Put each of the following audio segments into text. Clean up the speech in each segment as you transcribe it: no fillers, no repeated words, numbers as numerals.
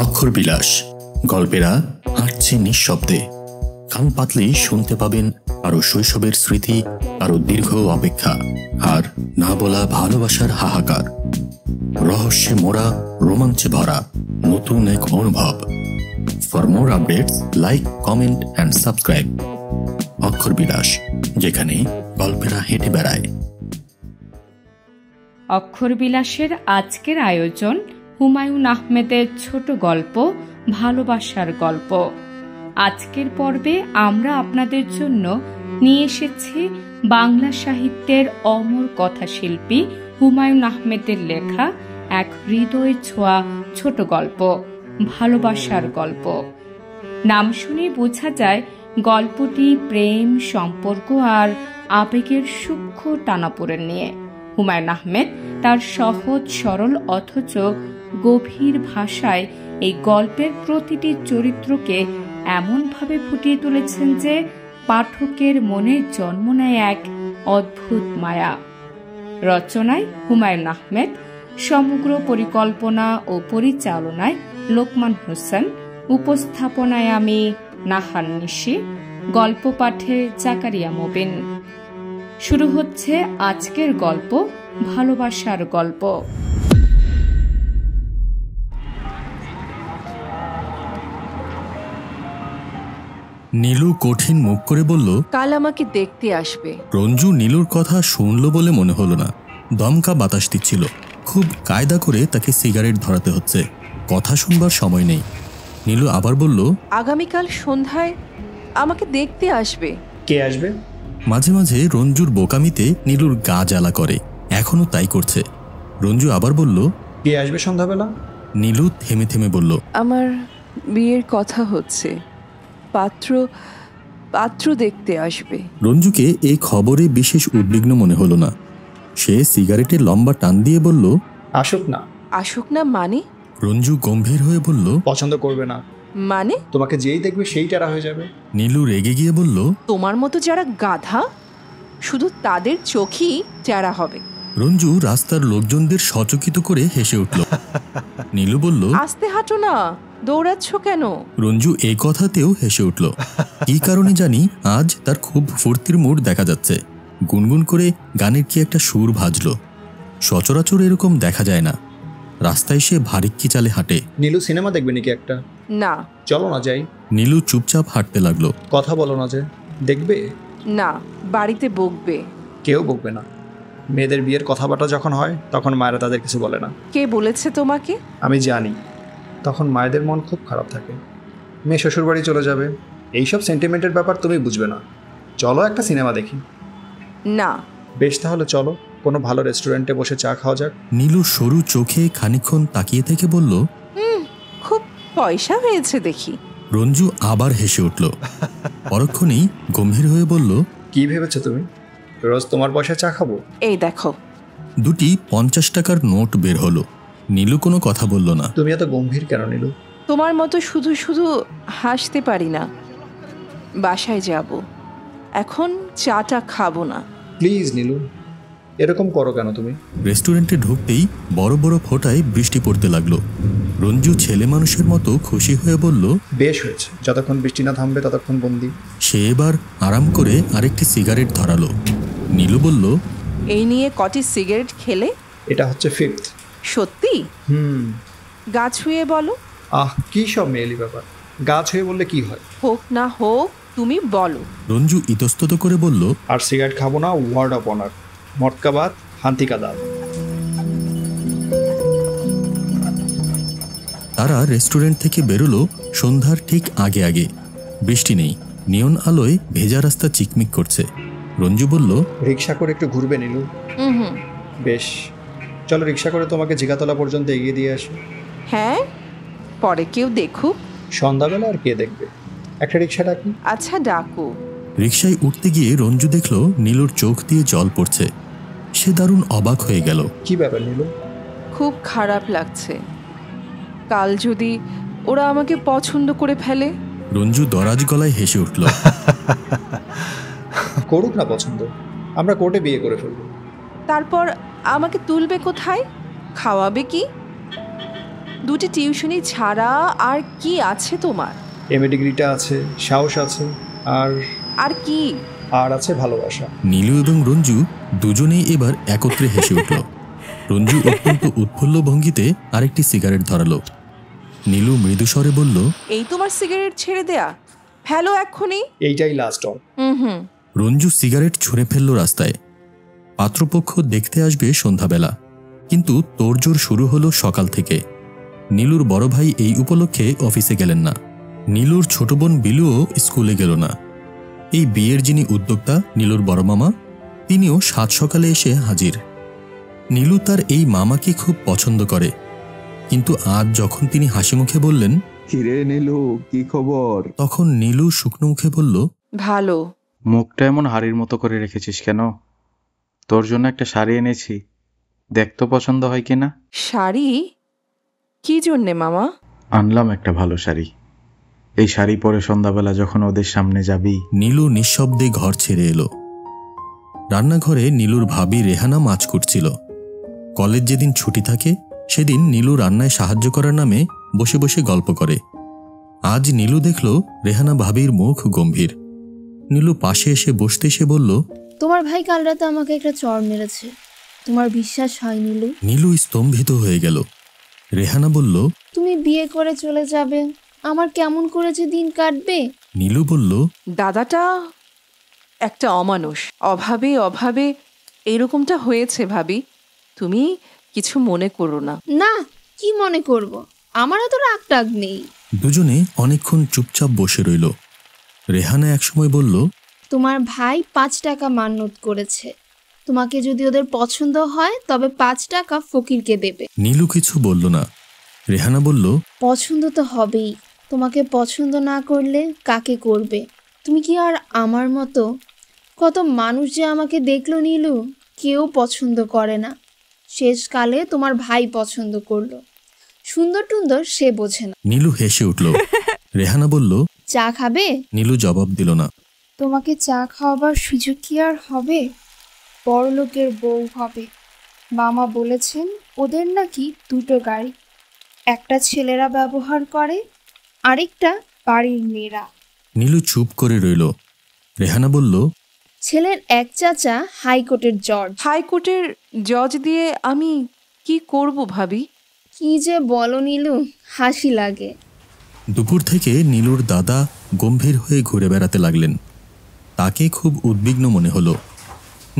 অক্ষর বিলাস গল্পেরা হাঁটছে নিঃশব্দে। কান পাতলেই শুনতে পাবেন আরো শৈশবের স্মৃতি, আরো দীর্ঘ অপেক্ষা, আর না বলা ভালোবাসার হাহাকার। রহস্যে মোড়া, রোমাঞ্চে ভরা নতুন এক অনুভব। For more updates like, comment and subscribe. অক্ষর বিলাস, যেখানে গল্পেরা হেঁটে বেড়ায়। অক্ষর বিলাসের আজকের আয়োজন হুমায়ুন আহমেদের ছোট গল্প ভালোবাসার গল্প। আজকের পর্বে আমরা আপনাদের জন্য নিয়ে এসেছি বাংলা সাহিত্যের অমর কথাশিল্পী হুমায়ুন আহমেদের লেখা এক হৃদয় ছোঁয়া ছোট গল্প, ভালোবাসার গল্প। নাম শুনে বোঝা যায় গল্পটি প্রেম, সম্পর্ক আর আবেগের সূক্ষ্ম টানাপোড়েন নিয়ে। হুমায়ুন আহমেদ তার সহজ সরল অথচ গভীর ভাষায় এই গল্পের প্রতিটি চরিত্রকে এমনভাবে ফুটিয়ে তুলেছেন যে পাঠকের মনে জন্ম নেয় এক অদ্ভুত মায়া। রচনায় হুমায়ুন আহমেদ, সমগ্র পরিকল্পনা ও পরিচালনায় লোকমান হোসেন, উপস্থাপনায় আমি নাহান নিশি, গল্প পাঠে জাকারিয়া মুবিন। শুরু হচ্ছে আজকের গল্প ভালোবাসার গল্প। নীলু কঠিন মুখ করে বলল, কাল আমাকে দেখতে আসবে। রঞ্জু নীলুর কথা শুনল বলে মনে হলো না। দমকা বাতাস দিচ্ছিল। খুব কায়দা করে তাকে সিগারেট ধরাতে হচ্ছে। কথা শুনবার সময় নেই। নীলু আবার বলল, আগামীকাল সন্ধ্যায় আমাকে দেখতে আসবে। কে আসবে? মাঝে মাঝে রঞ্জুর বোকামিতে নীলুর গা জ্বালা করে। এখনো তাই করছে। রঞ্জু আবার বলল, কে আসবে সন্ধ্যাবেলা? নীলু থেমে থেমে বলল, আমার বিয়ের কথা হচ্ছে, পাত্র দেখতে আসবে। রঞ্জুকে এই খবরে বিশেষ উদ্বিগ্ন মনে হলো না। সে সিগারেটে লম্বা টান দিয়ে বলল, আসুক না মানে? রঞ্জু গম্ভীর হয়ে বলল, পছন্দ করবে না মানে? তোমাকে যেই দেখবে সেই টারা হয়ে যাবে। নীলু রেগে গিয়ে বলল, তোমার মতো যারা গাধা শুধু তাদের চোখই যারা হবে। রঞ্জু রাস্তার লোকজনদের সচকিত করে হেসে উঠল। নীলু বলল, আস্তে হাঁটো না, দৌড়াচ্ছ কেন? রঞ্জু এই কথাতেও হেসে উঠল। কি কারণে জানি আজ তার খুব ফুর্তির মুড দেখা যাচ্ছে। গুনগুন করে গানের কি একটা সুর ভাজল। সচরাচর এরকম দেখা যায় না। রাস্তায় সে ভারিক্কি চালে হাঁটে। নীলু সিনেমা দেখবে নাকি একটা? না। চলো না যাই। নীলু চুপচাপ হাঁটতে লাগলো। কথা বলো না যে দেখবে? না, বাড়িতে বকবে। কেউ বকবে না। মেয়েদের বিয়ের কথাবার্তা যখন হয় তখন মায়েরা তাদের কিছু বলে না। কে বলেছে তোমাকে? আমি জানি। তখন মায়েদের মন খুব খারাপ থাকে। মেয়ে শ্বশুরবাড়ি চলে যাবে, এইসব সেন্টিমেন্টের ব্যাপার তুমি বুঝবে না। চলো একটা সিনেমা দেখি। না। বেশ, তাহলে চলো কোনো ভালো রেস্টুরেন্টে বসে চা খাওয়া যাক। নীলু সরু চোখে খানিকক্ষণ তাকিয়ে থেকে বলল, খুব পয়সা হয়েছে দেখি। রঞ্জু আবার হেসে উঠল। পরক্ষণেই গম্ভীর হয়ে বলল, কি ভেবেছো তুমি? রোজ তোমার পয়সা চা খাবো? এই দেখো। দুটি 50 টাকার নোট বের হলো। নীলু কোনো কথা বলল না। তুমি এত গম্ভীর কেন নীলু? তোমার মতো শুধু শুধু হাসতে পারি না। বাসায় যাব, এখন চাটা খাবো না। প্লিজ নীলু, এরকম করো কেন তুমি? রেস্টুরেন্টে ঢুকতেই বড় বড় ফোঁটায় বৃষ্টি পড়তে লাগলো। রঞ্জু ছেলে মানুষের মতো খুশি হয়ে বলল, বেশ হয়েছে, যতক্ষণ বৃষ্টি না থামবে ততক্ষণ বন্দি। সে এবার আরাম করে আরেকটি সিগারেট ধরালো। নীলু বলল, এই নিয়ে কটি সিগারেট খেলে? এটা হচ্ছে 5th। সত্যি? গা ছুঁয়ে বলো। কি সব মেয়েলি ব্যাপার। গাছ হয়ে বললে কি হয়? হোক না হোক, তুমি বলো। রঞ্জু ইতস্তত করে বলল, আর সিগারেট খাবো না, ওয়ার্ড অফ অনার। মটকা বাদ, হান্তিকা দাল। তারা রেস্টুরেন্ট থেকে বেরোলো সন্ধ্যার ঠিক আগে আগে। বৃষ্টি নেই, নিয়ন আলোয় ভেজা রাস্তা চিকমিক করছে। রঞ্জু বলল, রিক্সা করে একটু ঘুরবে নীলু? বেশ, চলো রিক্সা করে তোমাকে জিগাতলা পর্যন্ত এগিয়ে দিয়ে আসি। হ্যাঁ, পরে কেউ দেখুক। সন্ধ্যাবেলা আর কে দেখবে? একটা রিক্সা ডাকি। আচ্ছা, ডাকো। রিক্সায় উঠতে গিয়ে রঞ্জু দেখল নীলুর চোখ দিয়ে জল পড়ছে। সে দারুণ অবাক হয়ে গেল। কি ব্যাপার নীলু? খুব খারাপ লাগছে। কাল যদি ওরা আমাকে পছন্দ করে ফেলে? রঞ্জু দরাজ গলায় হেসে উঠল। করুক না পছন্দ, আমরা কোর্টে বিয়ে করে ফেলবো। তারপর আমাকে তুলবে কোথায়? খাওয়াবে কি? দুটি টিউশনি ছাড়া আর কি আছে তোমার? এমএ ডিগ্রিটা আছে, সাহস আছে, আর আর কি? আর আছে ভালোবাসা। নীলু এবং রঞ্জু দুজনেই এবার একত্রে হেসে উঠল। রঞ্জু অত্যন্ত উৎফুল্ল ভঙ্গিতে আরেকটি সিগারেট ধরালো। নীলু মৃদুস্বরে বলল, এই তোমার সিগারেট ছেড়ে দেয়া? ফেলো এক্ষুনি। এইটাই last on. Hmm. Ranju cigarette ছুঁড়ে ফেলল রাস্তায়। পাত্রপক্ষ দেখতে আসবে সন্ধ্যাবেলা, কিন্তু তোড়জোড় শুরু হলো সকাল থেকে। নীলুর বড় ভাই এই উপলক্ষে অফিসে গেলেন না। নীলুর ছোট বোন বিলুও স্কুলে গেল না। এই বিয়ের যিনি উদ্যোক্তা, নীলুর বড় মামা, তিনিও সাত সকালে এসে হাজির। নীলু তার এই মামাকে খুব পছন্দ করে, কিন্তু আজ যখন তিনি হাসি মুখে বললেন, কিরে নীলু, কি খবর? তখন নীলু শুকনো মুখে বলল, ভালো। মুখটা এমন হাড়ির মতো করে রেখেছিস কেন? তোর জন্য একটা শাড়ি এনেছি, দেখ তো পছন্দ হয় কিনা। শাড়ি? কি জন্যে মামা? আনলাম একটা ভালো শাড়ি। এই শাড়ি পরে সন্ধ্যাবেলা যখন ওদের সামনে যাবি। নীলু নিঃশব্দে ঘর ছেড়ে এলো। রান্নাঘরে নীলুর ভাবি রেহানা মাছ কুটছিল। কলেজ যেদিন ছুটি থাকে সেদিন নীলু রান্নায় সাহায্য করার নামে বসে বসে গল্প করে। আজ নীলু দেখল রেহানা ভাবির মুখ গম্ভীর। নীলু পাশে এসে বসতে এসে বলল, তোমার ভাই কাল রাতে আমাকে একটা চড় মেরেছে, তোমার বিশ্বাস হয় নীলু? নীলু স্তম্ভিত হয়ে গেল। রেহানা বলল, তুমি বিয়ে করে চলে যাবে, আমার কেমন করে যে দিন কাটবে? নীলু বলল, দাদাটা একটা অমানুষ, অভাবে অভাবে এরকমটা হয়েছে ভাবি, তুমি কিছু মনে করো না। না, কি মনে করব, আমার এত রাগ টাগ নেই। দুজনে অনেকক্ষণ চুপচাপ বসে রইল। রেহানা একসময় বলল, তোমার ভাই 5 টাকা মান্যত করেছে, তোমাকে যদি ওদের পছন্দ হয় তবে 5 টাকা ফকিরকে দেবে। নীলু কিছু বলল না। রেহানা বলল, পছন্দ তো হবেই, তোমাকে পছন্দ না করলে কাকে করবে? তুমি কি আর আমার মতো? কত মানুষ যে আমাকে দেখলো নীলু, কেউ পছন্দ করে না। শেষকালে তোমার ভাই পছন্দ করলো, সুন্দর টুন্দর সে বোঝে না। নীলু হেসে উঠল। রেহানা বলল, চা খাবে? নীলু জবাব দিল না। তোমাকে চা খাওয়াবার সুযোগ কি আর হবে? বড়লোকের বউ হবে। মামা বলেছেন ওদের নাকি 2টো গাড়ি, একটা ছেলেরা ব্যবহার করে, আরেকটা বাড়ির মেয়েরা। নীলু চুপ করে রইল। রেহানা বলল, ছেলের এক চাচা হাইকোর্টের জজ। হাইকোর্টের জজ দিয়ে আমি কি করব ভাবি? কি যে বলো নীলু, হাসি লাগে। দুপুর থেকে নীলুর দাদা গম্ভীর হয়ে ঘুরে বেড়াতে লাগলেন। তাকে খুব উদ্বিগ্ন মনে হলো।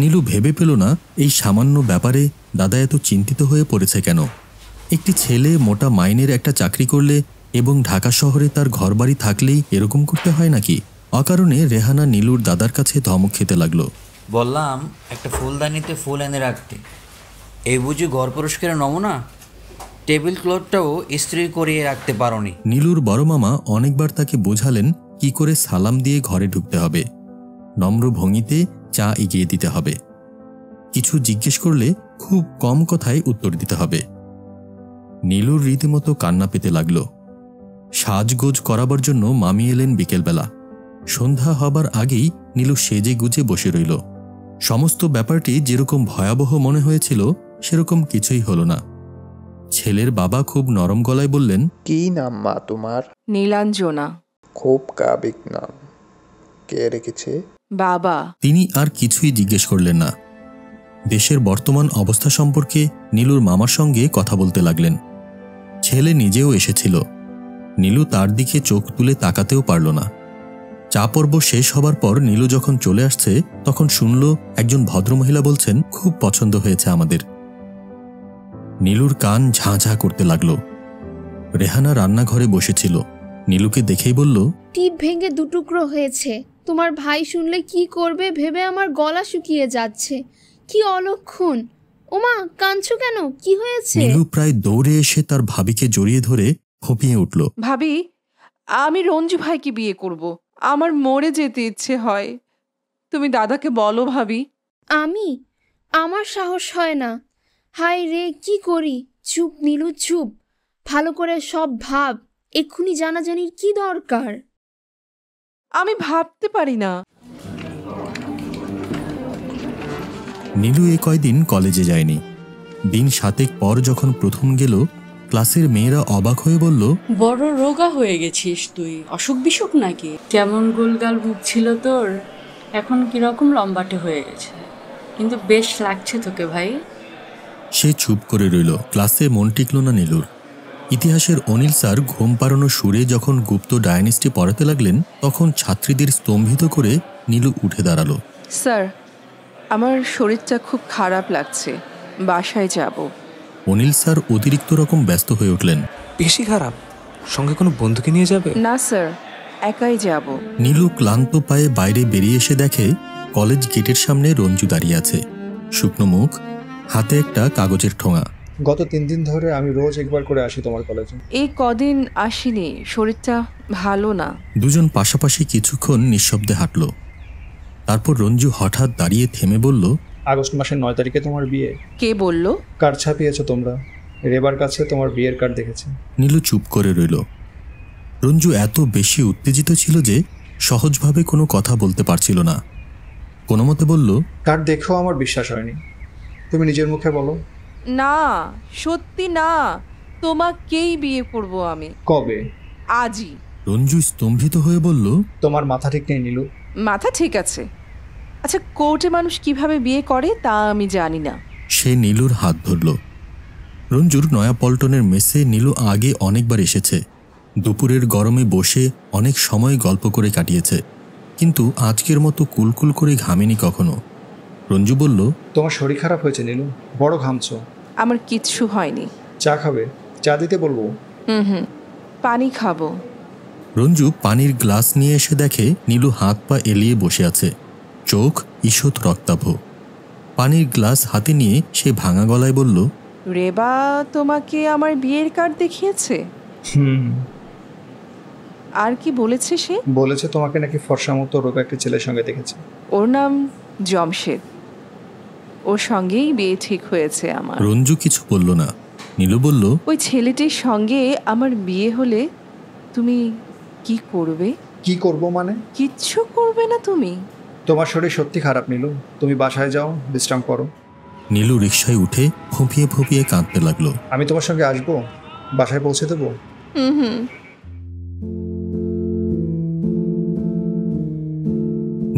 নীলু ভেবে পেল না এই সামান্য ব্যাপারে দাদা এত চিন্তিত হয়ে পড়েছে কেন। একটি ছেলে মোটা মাইনের একটা চাকরি করলে এবং ঢাকা শহরে তার ঘরবাড়ি থাকলেই এরকম করতে হয় নাকি? অকারণে রেহানা নীলুর দাদার কাছে ধমক খেতে লাগলো। বললাম একটা ফুলদানিতে ফুল এনে রাখতে, এই বুঝি ঘর পুরস্কারের নমুনা? টেবিল ক্লথটাও ইস্ত্রি করিয়ে রাখতে পারোনি। নীলুর বড় মামা অনেকবার তাকে বোঝালেন কি করে সালাম দিয়ে ঘরে ঢুকতে হবে, নম্র ভঙ্গিতে চা এগিয়ে দিতে হবে, কিছু জিজ্ঞেস করলে খুব কম কথায় উত্তর দিতে হবে। নীলুর রীতিমতো কান্না পেতে লাগল। সাজগোজ করাবার জন্য মামি এলেন বিকেলবেলা। সন্ধ্যা হবার আগেই নীলু সেজে গুজে বসে রইল। সমস্ত ব্যাপারটি যেরকম ভয়াবহ মনে হয়েছিল সেরকম কিছুই হলো না। ছেলের বাবা খুব নরম গলায় বললেন, কি নাম মা তোমার? নীলাঞ্জনা। খুব কাবিক নাম, কে রেখেছে? বাবা। তিনি আর কিছুই জিজ্ঞেস করলেন না। দেশের বর্তমান অবস্থা সম্পর্কে নীলুর মামার সঙ্গে কথা বলতে লাগলেন। ছেলে নিজেও এসেছিল। নীলু তার দিকে চোখ তুলে তাকাতেও পারল না। চা পর্ব শেষ হবার পর নীলু যখন চলে আসছে তখন শুনল একজন ভদ্রমহিলা বলছেন, খুব পছন্দ হয়েছে আমাদের। নীলুর কান ঝাঁ ঝাঁ করতে লাগল। রেহানা রান্নাঘরে বসেছিল। নীলুকে দেখেই বলল, টিপ ভেঙে 2 টুকরো হয়েছে, তোমার ভাই শুনলে কি করবে ভেবে আমার গলা শুকিয়ে যাচ্ছে। কি অলক্ষণ! ওমা, কাঁদছো কেন? কি হয়েছে? নীলু প্রায় দৌড়ে এসে তার ভাবিকে জড়িয়ে ধরে ফুঁপিয়ে উঠল। ভাবি, আমি রঞ্জু ভাইকে বিয়ে করব, আমার মরে যেতে ইচ্ছে হয়। তুমি দাদাকে বলো ভাবি। আমার সাহস হয় না। হায় রে, কি করি? চুপ নীলু, চুপ। ভালো করে সব ভাব, এক্ষুনি জানাজানির কি দরকার? আমি ভাবতে পারি না। নীলু এ কয়দিন কলেজে যায়নি। দিন 7 পর যখন প্রথম গেল ক্লাসের মেয়েরা অবাক হয়ে বলল, বড় রোগা হয়ে গেছিস তুই, অসুখ বিসুখ নাকি? কেমন গোলগাল মুখ ছিল তোর, এখন কিরকম লম্বাটে হয়ে গেছে, কিন্তু বেশ লাগছে তোকে ভাই। সে চুপ করে রইল। ক্লাসে মন টিকল না নীলুর। ইতিহাসের অনিল স্যার ঘুম পাড়ানো সুরে যখন গুপ্ত ডায়নেস্টি পড়াতে লাগলেন, তখন ছাত্রীদের স্তম্ভিত করে নীলু উঠে দাঁড়ালো। স্যার, আমার শরীরটা খুব খারাপ লাগছে, বাসায় যাব। অনিল স্যার অতিরিক্ত রকম ব্যস্ত হয়ে উঠলেন। বেশি খারাপ? সঙ্গে কোনো বন্ধুকে নিয়ে যাবে? না স্যার, একাই যাব। নীলু ক্লান্ত পায়ে বাইরে বেরিয়ে এসে দেখে কলেজ গেটের সামনে রঞ্জু দাঁড়িয়ে আছে, শুকনো মুখ, হাতে একটা কাগজের ঠোঙা। গত 3 দিন ধরে আমি রোজ একবার করে আসি তোমার কলেজে। এই কদিন আসিনি, শরীরটা ভালো না। দুজন পাশাপাশি কিছুক্ষণ নিঃশব্দে হাঁটল। তারপর রঞ্জু হঠাৎ দাঁড়িয়ে থেমে বলল, আগস্ট মাসের 9 তারিখে তোমার বিয়ে। কে বলল? কার্ড ছাপিয়েছো তোমরা, রেবার কাছে তোমার বিয়ের কার্ড দেখেছি। নীলু চুপ করে রইল। রঞ্জু এত বেশি উত্তেজিত ছিল যে সহজভাবে কোনো কথা বলতে পারছিল না। কোনো মতে বলল, কার্ড দেখেও আমার বিশ্বাস হয়নি, তুমি নিজের মুখে বলো। না, সত্যি না, তোমাকেই বিয়ে করব আমি। কবে? আজই। রঞ্জু স্তম্ভিত হয়ে বলল, তোমার মাথা ঠিক নেই নীলু। মাথা ঠিক আছে। আচ্ছা, কোর্টে মানুষ কিভাবে বিয়ে করে তা আমি জানি না। সে নীলুর হাত ধরল। রঞ্জুর নয়া পল্টনের মেসে নীলু আগে অনেকবার এসেছে। দুপুরের গরমে বসে অনেক সময় গল্প করে কাটিয়েছে, কিন্তু আজকের মতো কুলকুল করে ঘামেনি কখনো। রঞ্জু বলল, তোমার শরীর খারাপ হয়েছে নীলু, বড় ঘামছো। আমার কিচ্ছু হয়নি। চা খাবে? চা দিতে বলবো? পানি খাবো। রঞ্জু পানির গ্লাস নিয়ে এসে দেখে নীলু হাত পা এলিয়ে বসে আছে, চোখ ঈষৎ রক্তাভ। পানির গ্লাস হাতে নিয়ে সে ভাঙা গলায় বলল, রেবা তোমাকে আমার বিয়ের কার্ড দেখিয়েছে? আর কি বলেছে সে? বলেছে তোমাকে নাকি ফর্সা মতো রোগা একটা ছেলের সঙ্গে দেখেছে। ওর নাম জমশেদ, ওর সঙ্গেই বিয়ে ঠিক হয়েছে আমার। রঞ্জু কিছু বলল না। নীলু বলল, ওই ছেলেটির সঙ্গে আমার বিয়ে হলে তুমি কি করবে? কি করব মানে? কিচ্ছু করবে না তুমি? তোমার শরীর সত্যি খারাপ নীলু, তুমি বাসায় যাও, বিশ্রাম করো। নীলু রিকশায় উঠে ফুঁপিয়ে ফুঁপিয়ে কাঁদতে লাগলো। আমি তোমার সঙ্গে আসবো, বাসায় পৌঁছে দেবো।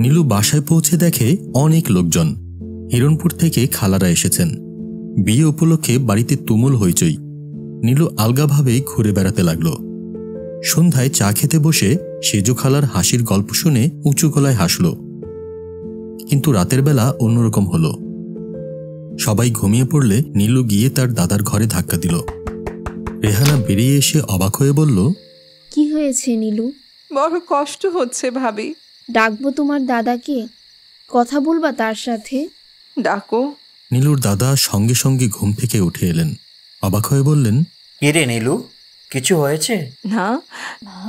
নীলু বাসায় পৌঁছে দেখে অনেক লোকজন। হিরণপুর থেকে খালারা এসেছেন। বিয়ে উপলক্ষে বাড়িতে তুমুল হইচই। নীলু আলগাভাবেই ঘুরে বেড়াতে লাগলো। সন্ধ্যায় চা খেতে বসে সেজু খালার হাসির গল্প শুনে উঁচু গলায় হাসল। কিন্তু রাতের বেলা অন্যরকম হলো। সবাই ঘুমিয়ে পড়লে নীলু গিয়ে তার দাদার ঘরে ধাক্কা দিল। রেহানা বেরিয়ে এসে অবাক হয়ে বলল, কি হয়েছে নীলু? বড় কষ্ট হচ্ছে ভাবি। ডাকবো তোমার দাদাকে, কথা বলবা তার সাথে? ডাকো। নীলুর দাদা সঙ্গে সঙ্গে ঘুম থেকে উঠে এলেন। অবাক হয়ে বললেন, কে রে নীলু, কিছু হয়েছে? না,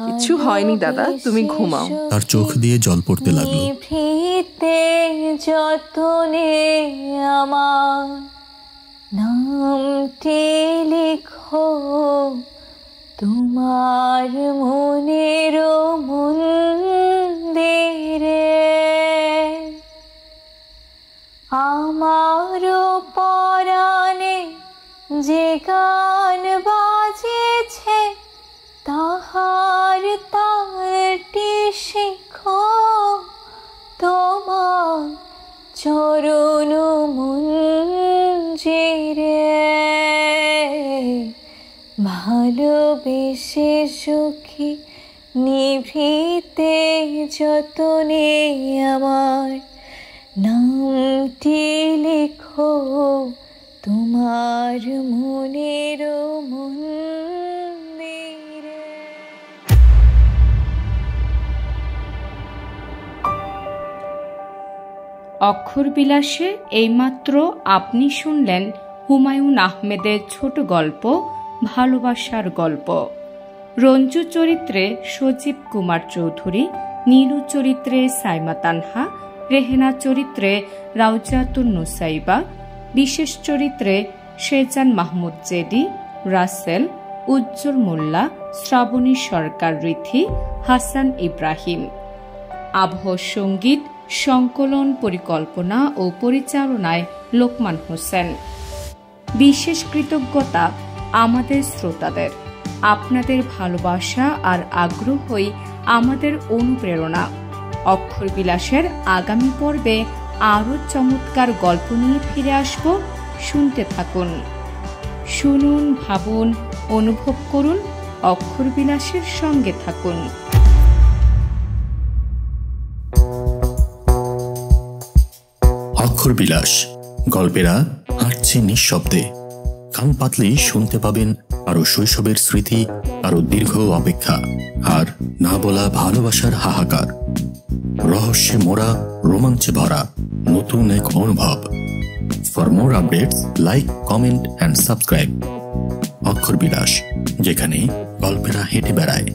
কিছু হয়নি দাদা, তুমি ঘুমাও। তার চোখ দিয়ে জল পড়তে লাগলো। যতনে আমার নামটি লিখো তোমার মনের মন্দিরে, আমার পরাণে যে গান বাজেছে তাহার তারটি শিখো তোমার চরণ মঞ্জিরে, ভালোবেসে সুখী নিভৃতে যতনে আমার নামটি লিখো তোমার মনের মন্দিরে। অক্ষর বিলাসে এইমাত্র আপনি শুনলেন হুমায়ুন আহমেদের ছোট গল্প ভালোবাসার গল্প। রঞ্জু চরিত্রে সজীব কুমার চৌধুরী, নীলু চরিত্রে সাইমা তানহা, রেহেনা চরিত্রে রাউজাতুন নুসাইবা, বিশেষ চরিত্রে শেজান মাহমুদ জেডি, রাসেল, উজ্জ্বল মোল্লা, শ্রাবণী সরকার রিথি, হাসান ইব্রাহিম। আবহ সঙ্গীত, সংকলন, পরিকল্পনা ও পরিচালনায় লোকমান হোসেন। বিশেষ কৃতজ্ঞতা আমাদের শ্রোতাদের। আপনাদের ভালোবাসা আর আগ্রহই আমাদের অনুপ্রেরণা। অক্ষর বিলাসের আগামী পর্বে আরও চমৎকার গল্প নিয়ে ফিরে আসব। শুনতে থাকুন, শুনুন, ভাবুন, অনুভব করুন। অক্ষর বিলাসের সঙ্গে থাকুন। অক্ষর বিলাস, গল্পেরা হাঁটছে নিঃশব্দে। কান পাতলেই শুনতে পাবেন আরো শৈশবের স্মৃতি, আরো দীর্ঘ অপেক্ষা, আর না বলা ভালোবাসার হাহাকার। রহস্যে মোড়া, রোমাঞ্চে ভরা নতুন এক অনুভব। For more updates like, comment and subscribe. অক্ষর বিলাস, যেখানে গল্পেরা হেঁটে বেড়ায়।